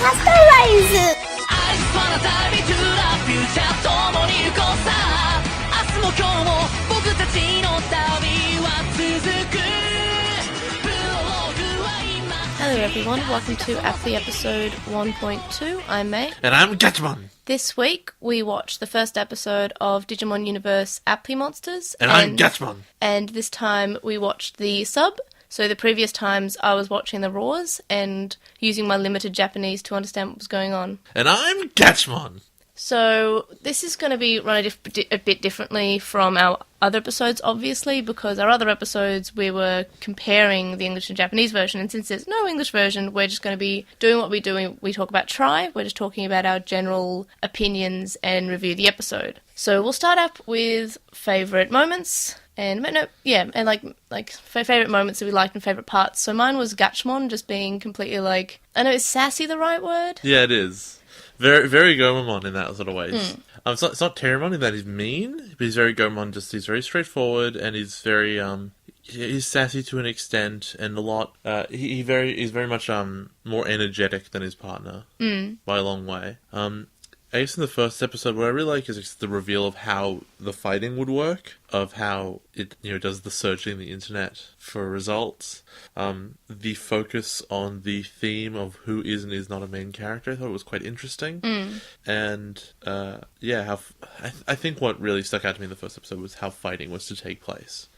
カスタマイズ。Hello everyone, welcome to AppliEpisode 1.2. I'm May. And I'm Digimon. This week we watched the first episode of Digimon Universe Appli Monsters. And I'm Digimon. And this time we watched the sub. So the previous times I was watching the raws and using my limited Japanese to understand what was going on. And I'm Digimon. So this is going to be run a bit differently from our other episodes, obviously, because our other episodes we were comparing the English and Japanese version, and since there's no English version, we're just going to be doing what we do. We talk about Try, we're just talking about our general opinions and review the episode. So we'll start up with favourite moments, and favourite moments that we liked and favourite parts. So mine was Gachmon just being completely like, I know, is sassy the right word? Yeah, it is. Very, very Gomamon in that sort of ways. It's not Terramon in that he's mean, but he's very Gomamon. He's very straightforward, and he's very he's sassy to an extent, and a lot. He's very much more energetic than his partner by a long way. I guess in the first episode, what I really like is the reveal of how the fighting would work, of how it does the searching the internet for results. The focus on the theme of who is and is not a main character, I thought it was quite interesting. And I think what really stuck out to me in the first episode was how fighting was to take place.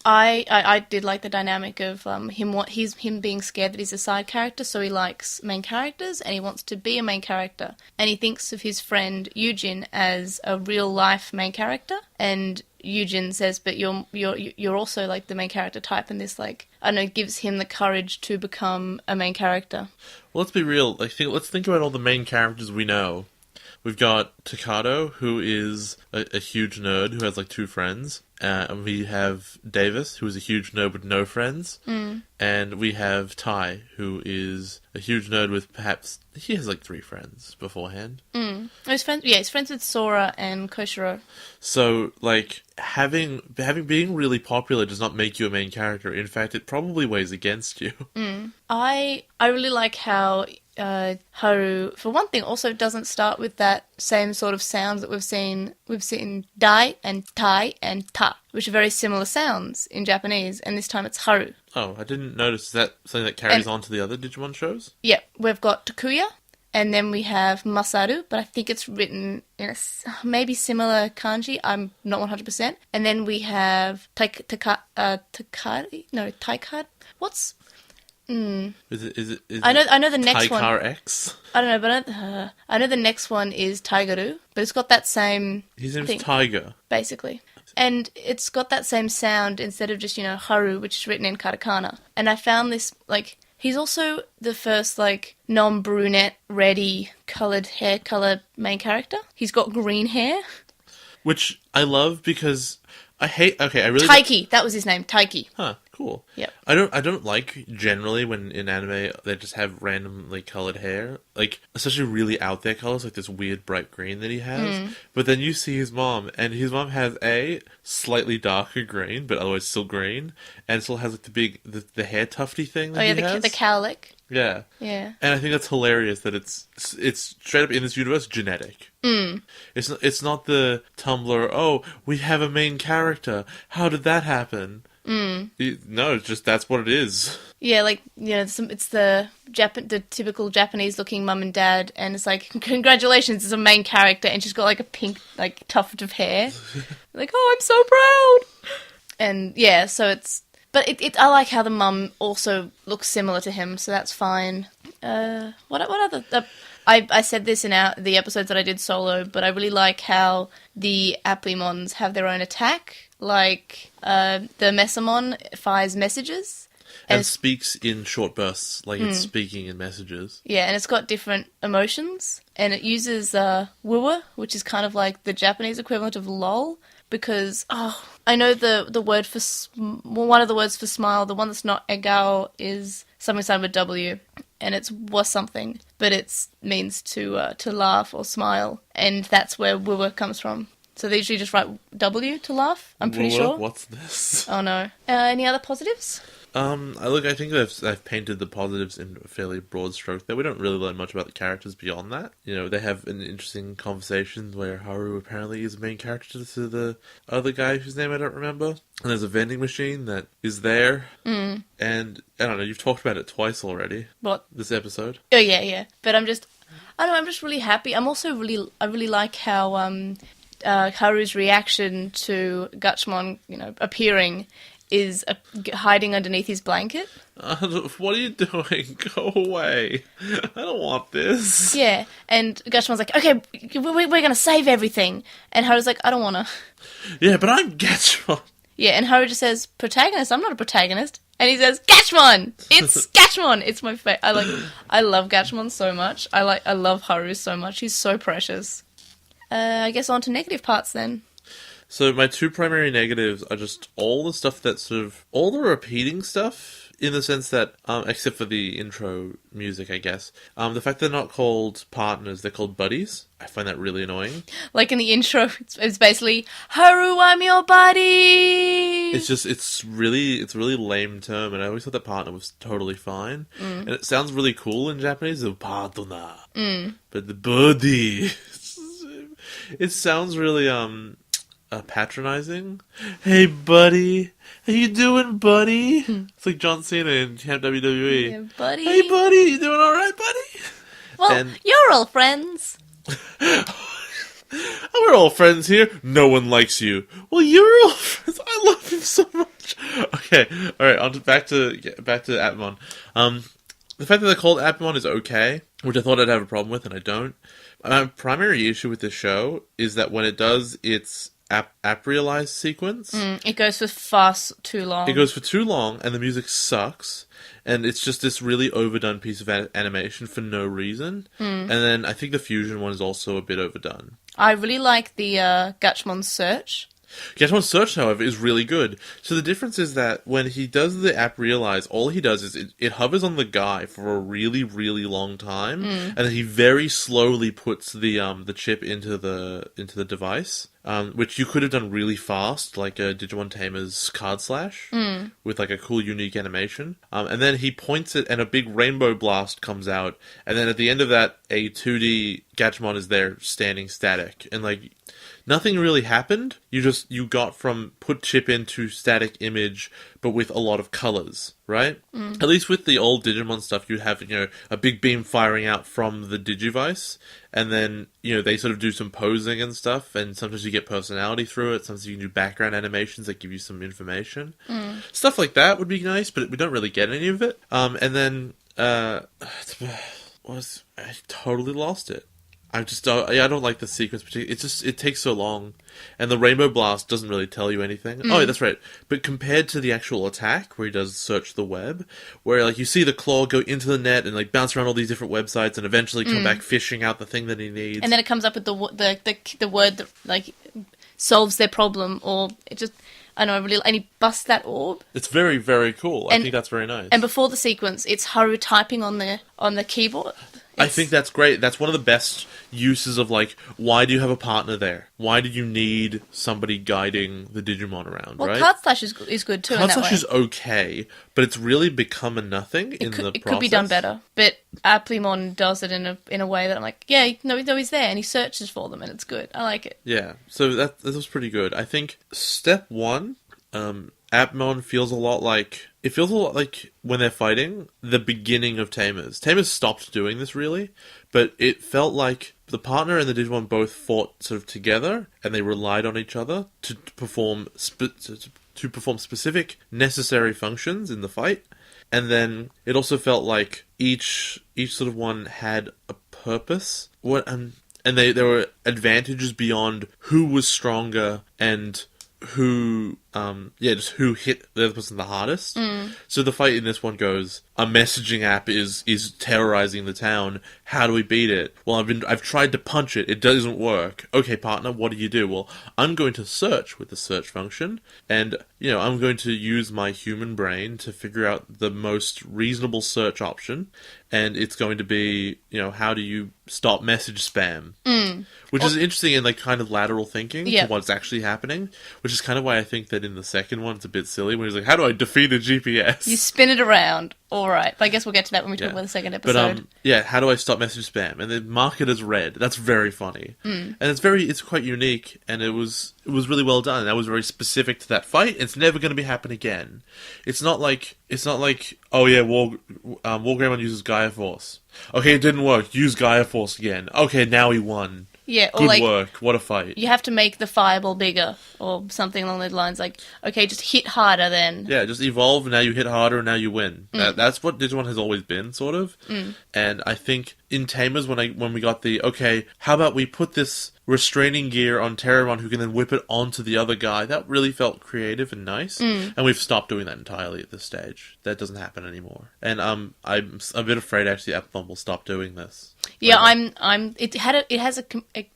I did like the dynamic of him being scared that he's a side character, so he likes main characters and he wants to be a main character, and he thinks of his friend Yujin as a real life main character, and Yujin says, but you're also like the main character type, and this gives him the courage to become a main character. Well, let's be real. Let's think about all the main characters we know. We've got Takado, who is a huge nerd who has 2 friends. And we have Davis, who is a huge nerd with no friends. And we have Tai, who is a huge nerd with he has 3 friends beforehand. He's friends with Sora and Koshiro. So, being really popular does not make you a main character. In fact, it probably weighs against you. I really like how Haru, for one thing, also doesn't start with that same sort of sounds that we've seen dai and tai and ta, which are very similar sounds in Japanese, and this time it's Haru. Oh, I didn't notice. Is that something that carries on to the other Digimon shows? Yeah, we've got Takuya, and then we have Masaru, but I think it's written in a maybe similar kanji. I'm not 100%. And then we have Taikari? No, Taikar? What's... Is it I know the next one. Taikar X? I don't know, but I know the next one is Taigaru, but it's got that same His name's thing, Tiger. basically. And it's got that same sound instead of just, Haru, which is written in katakana. And I found this, he's also the first, non-brunette, reddy, hair color main character. He's got green hair. Which I love because I really... Taiki, that was his name, Taiki. Huh, cool. Yep. I don't like, generally, when in anime, they just have randomly colored hair. Especially really out there colors, like this weird bright green that he has. But then you see his mom, and his mom has a slightly darker green, but otherwise still green, and still has, the hair tufty thing that he has. The cowlick. Yeah. Yeah. And I think that's hilarious that it's straight up in this universe genetic. It's not the Tumblr, oh, we have a main character. How did that happen? No, it's just that's what it is. Yeah, it's the typical Japanese-looking mum and dad, and it's congratulations, it's a main character, and she's got a pink tuft of hair. Oh, I'm so proud. And yeah, so it's. But I like how the mum also looks similar to him, so that's fine. What other... I said this in the episodes that I did solo, but I really like how the Applimons have their own attack. The Mesamon fires messages. And speaks in short bursts, it's speaking in messages. Yeah, and it's got different emotions. And it uses Wuwa, which is kind of like the Japanese equivalent of lol. Because, I know the word for... one of the words for smile, the one that's not egao, is something starting with W. And it's was something, but it means to laugh or smile. And that's where wuwa comes from. So they usually just write W to laugh, I'm pretty sure. What's this? Oh no. Any other positives? I think I've painted the positives in a fairly broad stroke there. We don't really learn much about the characters beyond that. You know, they have an interesting conversation where Haru apparently is the main character to the other guy whose name I don't remember. And there's a vending machine that is there. And, I don't know, you've talked about it twice already. What? This episode. Oh, yeah. But I'm just really happy. I really like how, Haru's reaction to Gatchmon, appearing is hiding underneath his blanket. What are you doing? Go away. I don't want this. Yeah, and Gatchmon's like, okay, we're going to save everything. And Haru's like, I don't want to. Yeah, but I'm Gatchmon. Yeah, and Haru just says, protagonist? I'm not a protagonist. And he says, Gatchmon! It's Gatchmon! It's my favorite. I love Gatchmon so much. I love Haru so much. He's so precious. I guess on to negative parts then. So my two primary negatives are just all the stuff that's all the repeating stuff, in the sense that, except for the intro music, I guess. The fact they're not called partners, they're called buddies. I find that really annoying. Like in the intro, it's basically, Haru, I'm your buddy! It's really lame term, and I always thought that partner was totally fine. And it sounds really cool in Japanese, the partner. But the buddy, it sounds really, patronizing. Hey, buddy. How you doing, buddy? It's like John Cena in WWE. Yeah, buddy. Hey, buddy. You doing all right, buddy? Well, you're all friends. We're all friends here. No one likes you. Well, you're all friends. I love you so much. Okay. All right. Back to Appmon. The fact that they're called Appmon is okay, which I thought I'd have a problem with, and I don't. My primary issue with this show is that when it does its app-realized sequence, it goes for far too long. It goes for too long, and the music sucks, and it's just this really overdone piece of animation for no reason. And then I think the fusion one is also a bit overdone. I really like the Gatchmon search. Gatchmon's search, however, is really good. So the difference is that when he does the app realize, all he does is it hovers on the guy for a really, really long time, and then he very slowly puts the chip into the device, which you could have done really fast, like a Digimon Tamer's Card Slash, with like a cool, unique animation. And then he points it, and a big rainbow blast comes out, and then at the end of that, a 2D Gatchmon is there standing static, and like, nothing really happened. You got from put chip into static image, but with a lot of colors, right? At least with the old Digimon stuff, you'd have, a big beam firing out from the Digivice, and then, they sort of do some posing and stuff, and sometimes you get personality through it, sometimes you can do background animations that give you some information. Stuff like that would be nice, but we don't really get any of it. And then, I totally lost it. I don't like the sequence particularly. It takes so long, and the Rainbow Blast doesn't really tell you anything. Oh, yeah, that's right. But compared to the actual attack, where he does search the web, where like you see the claw go into the net and like bounce around all these different websites, and eventually come back fishing out the thing that he needs, and then it comes up with the word that like solves their problem, or it just. I know, and he busts that orb. It's very, very cool. I think that's very nice. And before the sequence, it's Haru typing on the keyboard. I think that's great. That's one of the best uses of, like, why do you have a partner there? Why do you need somebody guiding the Digimon around, right? Card Slash is good too. Card Slash is okay, but it's really become a nothing in the process. It could be done better, but Applimon does it in a way that I'm like, yeah, no, he's there, and he searches for them, and it's good. I like it. Yeah, so that was pretty good. I think step one, Appmon feels a lot like when they're fighting the beginning of Tamers. Tamers stopped doing this really, but it felt like the partner and the Digimon both fought sort of together, and they relied on each other to perform specific necessary functions in the fight. And then it also felt like each sort of one had a purpose. And there were advantages beyond who was stronger and who who hit the other person the hardest. So the fight in this one goes, a messaging app is terrorizing the town. How do we beat it? Well, I've tried to punch it. It doesn't work. Okay, partner, what do you do? Well, I'm going to search with the search function, and I'm going to use my human brain to figure out the most reasonable search option, and it's going to be, how do you stop message spam? Which is interesting in like kind of lateral thinking to what's actually happening, which is kind of why I think that then in the second one, it's a bit silly when he's like, how do I defeat a GPS? You spin it around. All right. But I guess we'll get to that when we talk about the second episode. But, how do I stop message spam? And then mark it as red. That's very funny. And it's quite unique, and it was really well done. That was very specific to that fight. It's never going to be happen again. It's not like, oh yeah, Wargreymon uses Gaia Force. Okay, it didn't work. Use Gaia Force again. Okay, now he won. Yeah, or Good work. What a fight. You have to make the fireball bigger, or something along those lines. Like, okay, just hit harder then. Yeah, just evolve, and now you hit harder, and now you win. That's what Digimon has always been, sort of. And I think in Tamers, when we got okay, how about we put this restraining gear on Terramon who can then whip it onto the other guy, that really felt creative and nice. And we've stopped doing that entirely at this stage. That doesn't happen anymore. And I'm a bit afraid, actually, Appmon will stop doing this. Yeah, It has a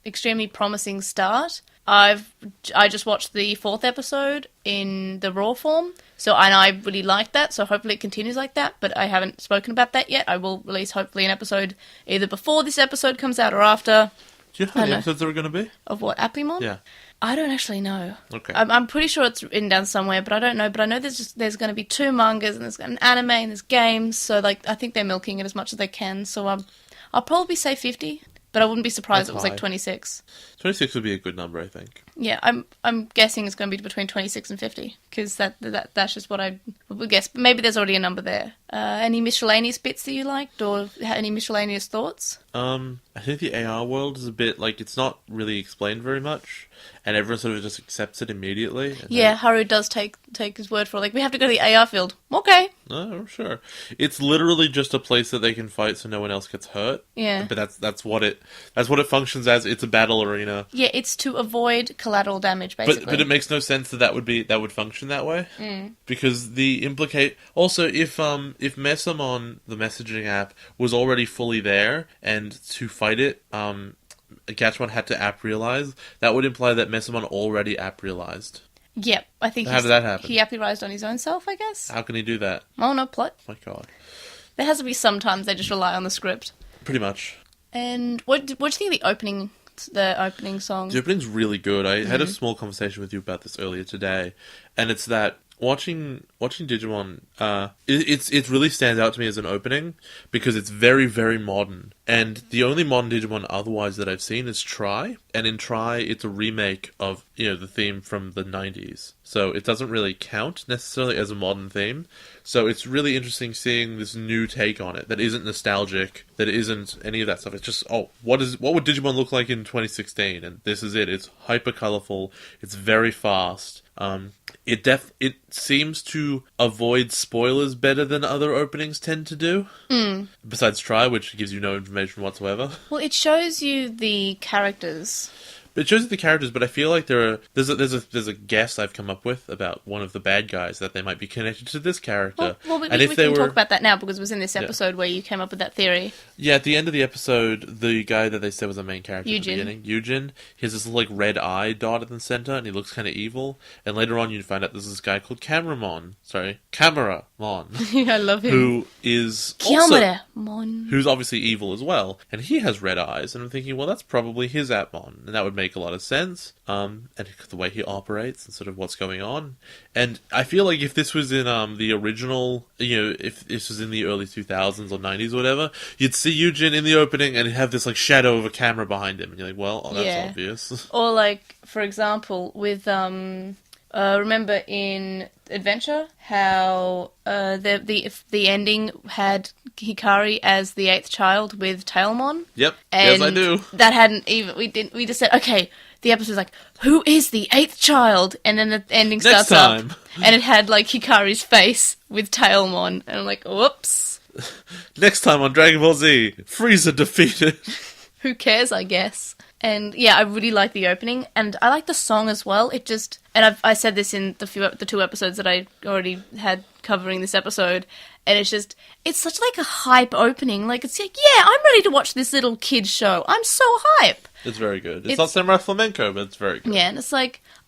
extremely promising start. I just watched the 4th episode in the raw form, and I really liked that. So hopefully it continues like that. But I haven't spoken about that yet. I will release hopefully an episode either before this episode comes out or after. Do you know how many episodes there are going to be? Of what, Applimon? Yeah. I don't actually know. Okay. I'm pretty sure it's written down somewhere, but I don't know. But I know there's going to be 2 mangas, and there's an anime, and there's games. So I think they're milking it as much as they can. So I'll probably say 50, but I wouldn't be surprised if it was like 26. 26 would be a good number, I think. Yeah, I'm guessing it's going to be between 26 and 50, because that's just what I would guess. But maybe there's already a number there. Any miscellaneous bits that you liked, or any miscellaneous thoughts? I think the AR world is a bit, it's not really explained very much, and everyone sort of just accepts it immediately. Yeah, Haru does take his word for it. We have to go to the AR field. Okay. Oh, sure. It's literally just a place that they can fight so no one else gets hurt. Yeah. But that's what it functions as. It's a battle arena. Yeah, it's to avoid collateral damage, basically. But it makes no sense that would function that way. Because also if Mesamon, the messaging app, was already fully there, and to fight it, Gatchmon had to app realize, that would imply that Mesamon already app realized. Yep, I think. How did that happen? He app realized on his own self, I guess. How can he do that? Oh no, plot. Oh my god. There has to be sometimes they just rely on the script. Pretty much. And what do you think of the opening song? The opening's really good. I had a small conversation with you about this earlier today, and it's that watching Digimon, it really stands out to me as an opening because it's very, very modern. And the only modern Digimon otherwise that I've seen is Try, and in Try it's a remake of the theme from the 90s. So it doesn't really count necessarily as a modern theme. So it's really interesting seeing this new take on it that isn't nostalgic, that isn't any of that stuff. It's just, what would Digimon look like in 2016? And this is it. It's hyper colorful. It's very fast. It seems to avoid spoilers better than other openings tend to do. Besides Try, which gives you no information whatsoever. Well, it shows you the characters. It shows you the characters, but I feel like there's a guess I've come up with about one of the bad guys that they might be connected to this character. Well, we can talk about that now because it was in this episode where you came up with that theory. Yeah, at the end of the episode, the guy that they said was the main character at the beginning, Eugen, he has this little red eye dot in the center, and he looks kind of evil. And later on, you find out there's this guy called Cameramon. I love him. Who is who's obviously evil as well, and he has red eyes. And I'm thinking, well, that's probably his Appmon, and that would make a lot of sense. And the way he operates and sort of what's going on. And I feel like if this was in the original, if this was in the early 2000s or 90s or whatever, you'd see Eugen in the opening and he'd have this shadow of a camera behind him, and you're like, well, that's obvious. Or for example, with remember in Adventure how the ending had Hikari as the 8th child with Tailmon? Yep. And yes, I do. That hadn't even we just said, okay, the episode's like, who is the 8th child? And then the ending starts up and it had Hikari's face with Tailmon, and I'm like, whoops. Next time on Dragon Ball Z, Frieza defeated. Who cares, I guess. And yeah, I really like the opening, and I like the song as well. It just, and I said this in the 2 episodes that I already had covering this episode, and it's such a hype opening. It's yeah, I'm ready to watch this little kid show. I'm so hype. It's very good. It's not Samurai Flamenco, but it's very good. Yeah, and it's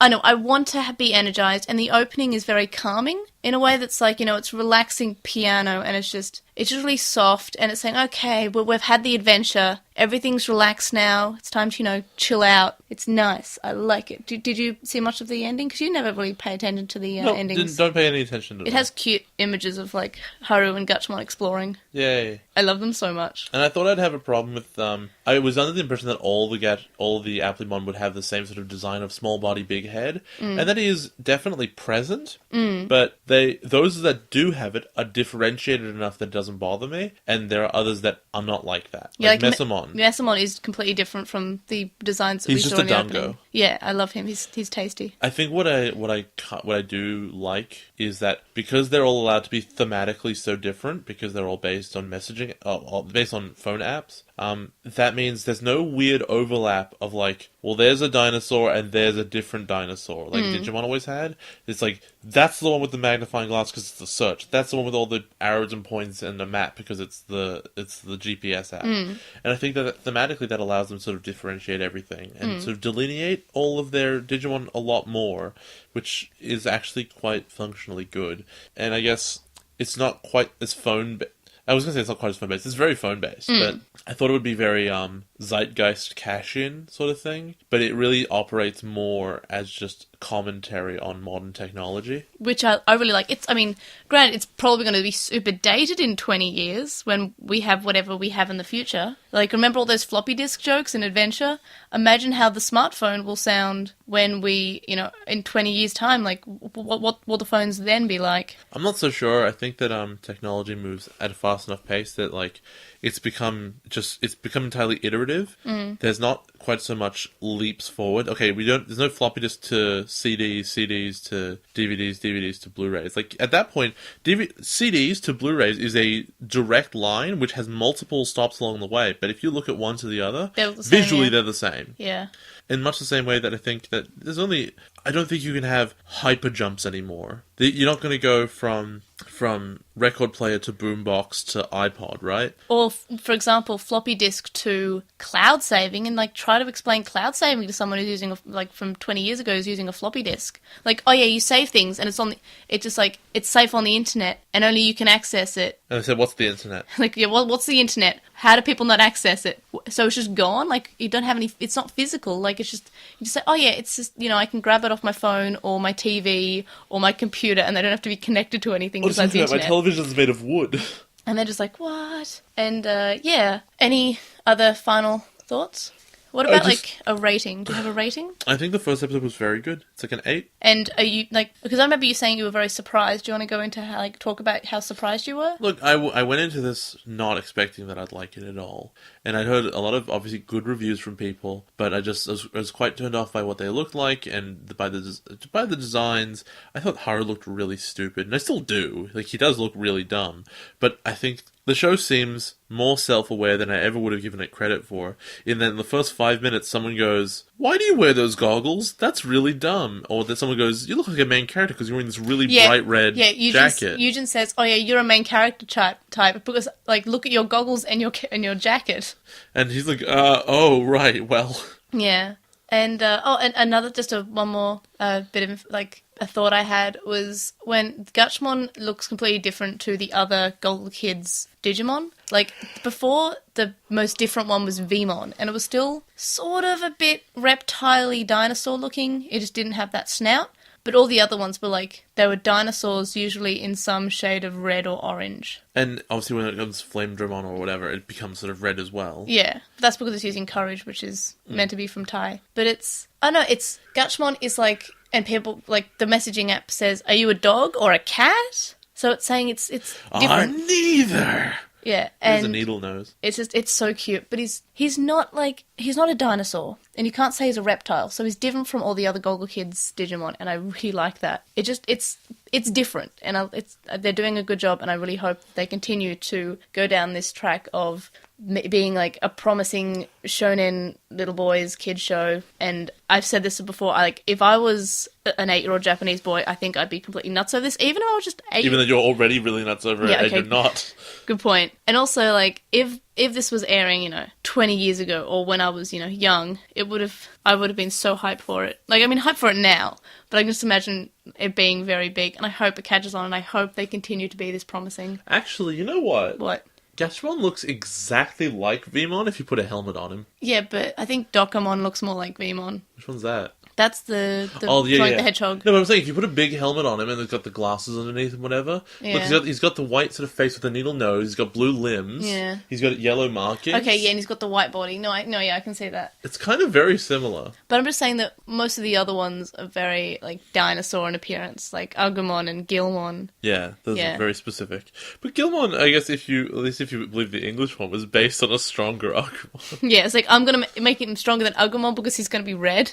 I know, I want to be energized, and the opening is very calming in a way that's it's relaxing piano, and it's just really soft, and it's saying, okay, well, we've had the adventure, everything's relaxed now, it's time to, chill out, It's nice. I like it. Did you see much of the ending? Because you never really pay attention to the No, endings. don't pay any attention to it. It has cute images of, like, Haru and Gachmon exploring. Yay. I love them so much. And I thought I'd have a problem with, I was under the impression that all the Applimon would have the same sort of design of small body, big head, and that is definitely present, but those that do have it are differentiated enough that it doesn't bother me, and there are others that are not like that. Yeah, like Mesamon. Mesamon is completely different from the designs that we saw in the opening. He's just a dango. Yeah, I love him. He's tasty. I think what I do like is that because they're all allowed to be thematically so different, because they're all based on messaging, based on phone apps, that means there's no weird overlap of like, well, there's a dinosaur and there's a different dinosaur, like Digimon always had. It's like, that's the one with the magnifying glass because it's the search. That's the one with all the arrows and points and the map because it's the GPS app. And I think that thematically that allows them to sort of differentiate everything and sort of delineate all of their Digimon a lot more, which is actually quite functionally good. And I guess it's not quite as I was going to say it's not quite as phone-based. It's very phone-based, but I thought it would be very zeitgeist cash-in sort of thing. But it really operates more as just commentary on modern technology. Which I really like. Granted, it's probably going to be super dated in 20 years when we have whatever we have in the future. Like, remember all those floppy disk jokes in Adventure? Imagine how the smartphone will sound when we, in 20 years' time. Like, what will the phones then be like? I'm not so sure. I think that technology moves at a fast enough pace that, like, it's become entirely iterative. There's not quite so much leaps forward. Okay, there's no floppy disk to CDs to DVDs to Blu-rays. Like, at that point, CDs to Blu-rays is a direct line which has multiple stops along the way. But if you look at one to the other, visually they're the same. Yeah. In much the same way that I think that I don't think you can have hyper jumps anymore. You're not going to go from record player to boombox to iPod, right? Or, for example, floppy disk to cloud saving, and like try to explain cloud saving to someone who's using from 20 years ago who's using a floppy disk. Like, oh yeah, you save things, and it's safe on the internet, and only you can access it. And I said, what's the internet? Like, yeah, what's the internet? How do people not access it? So it's just gone? Like, you don't have any... It's not physical. Like, it's just... You just say, oh, yeah, it's just... I can grab it off my phone or my TV or my computer and they don't have to be connected to anything besides the internet. My television's made of wood. And they're just like, what? And, yeah. Any other final thoughts? What about, a rating? Do you have a rating? I think the first episode was very good. It's like an 8. And are you, because I remember you saying you were very surprised. Do you want to go into talk about how surprised you were? Look, I went into this not expecting that I'd like it at all. And I'd heard a lot of, obviously, good reviews from people, but I was quite turned off by what they looked like and by the designs. I thought Haru looked really stupid, and I still do. Like, he does look really dumb. But I think the show seems more self-aware than I ever would have given it credit for, in that in the first 5 minutes someone goes, why do you wear those goggles? That's really dumb. Or that someone goes, you look like a main character because you're wearing this really bright red jacket. Eugen says, oh yeah, you're a main character type because, like, look at your goggles and your jacket. And he's like, oh, right, well. Yeah. And, and another, one more bit of, a thought I had was when Gachmon looks completely different to the other Goggle Kids Digimon. Like, before, the most different one was Vmon, and it was still sort of a bit reptile-y dinosaur looking. It just didn't have that snout. But all the other ones were they were dinosaurs, usually in some shade of red or orange. And obviously when it comes Flame Dramon or whatever, it becomes sort of red as well. Yeah, that's because it's using Courage, which is meant to be from Tai. But Gachmon is and people, the messaging app says, are you a dog or a cat? So it's saying it's different. I'm neither. Yeah, and a needle nose. It's so cute, but he's not a dinosaur, and you can't say he's a reptile, so he's different from all the other Goggle Kids Digimon, and I really like that. It's different, and they're doing a good job, and I really hope they continue to go down this track of being a promising shonen little boys kid show. And I've said this before, if I was an 8-year-old Japanese boy, I think I'd be completely nuts over this, even if I was just 8. Even though you're already really nuts over it, and you're not. Good point. And also, if this was airing, 20 years ago, or when I was, young, I would have been so hyped for it. Hyped for it now, but I can just imagine it being very big, and I hope it catches on, and I hope they continue to be this promising. Actually, you know what? What? Gashmon looks exactly like Vmon if you put a helmet on him. Yeah, but I think Dokamon looks more like Vmon. Which one's that? That's the the hedgehog. No, but I'm saying if you put a big helmet on him and it's got the glasses underneath and whatever. Yeah. Look, he's got the white sort of face with the needle nose. He's got blue limbs. Yeah. He's got yellow markings. Okay, yeah, and he's got the white body. Yeah, I can see that. It's kind of very similar. But I'm just saying that most of the other ones are very, like, dinosaur in appearance, like Agumon and Gilmon. Yeah, those are very specific. But Gilmon, I guess at least if you believe the English one, was based on a stronger Agumon. Yeah, it's like, I'm going to make him stronger than Agumon because he's going to be red.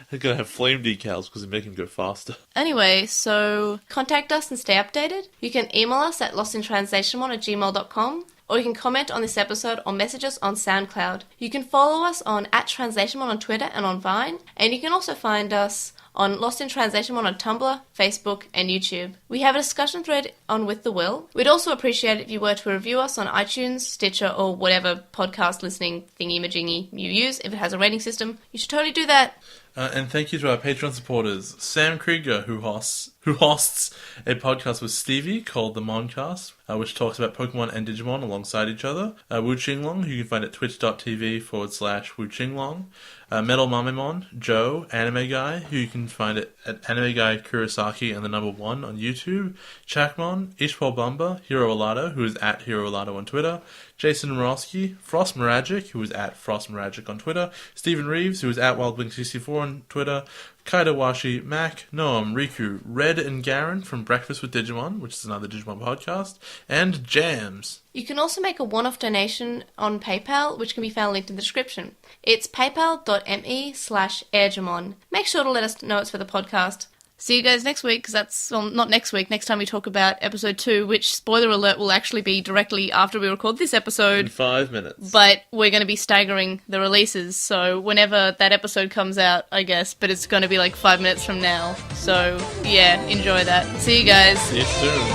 They're going to have flame decals because they make him go faster. Anyway, so contact us and stay updated. You can email us at lostintranslationmon@gmail.com, or you can comment on this episode or message us on SoundCloud. You can follow us on @TranslationMon on Twitter and on Vine, and you can also find us on Lost in Translation on Tumblr, Facebook, and YouTube. We have a discussion thread on With the Will. We'd also appreciate it if you were to review us on iTunes, Stitcher, or whatever podcast listening thingy-majingy you use. If it has a rating system, you should totally do that. And thank you to our Patreon supporters, Sam Krieger, who hosts a podcast with Stevie called The Moncast, which talks about Pokemon and Digimon alongside each other. Wu Qinglong, who you can find at twitch.tv/Wu Qinglong. Metal Mamemon, Joe, Anime Guy, who you can find at Anime Guy Kurosaki and the number 1 on YouTube. Chakmon, Ishpal Bumba, Hiro Alado, who is at Hiro Alado on Twitter. Jason Morosky, Frost Miragic, who is at Frost Miragic on Twitter. Stephen Reeves, who is at WildWing64 on Twitter. Kaidawashi, Mac, Noam, Riku, Red, and Garen from Breakfast with Digimon, which is another Digimon podcast, and Jams. You can also make a one-off donation on PayPal, which can be found linked in the description. It's paypal.me/airjamon. Make sure to let us know it's for the podcast. See you guys next week, because that's, well, not next week, next time we talk about episode 2, which, spoiler alert, will actually be directly after we record this episode. In 5 minutes. But we're going to be staggering the releases, so whenever that episode comes out, I guess, but it's going to be like 5 minutes from now. So, yeah, enjoy that. See you guys. See you soon.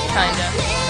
Kinda.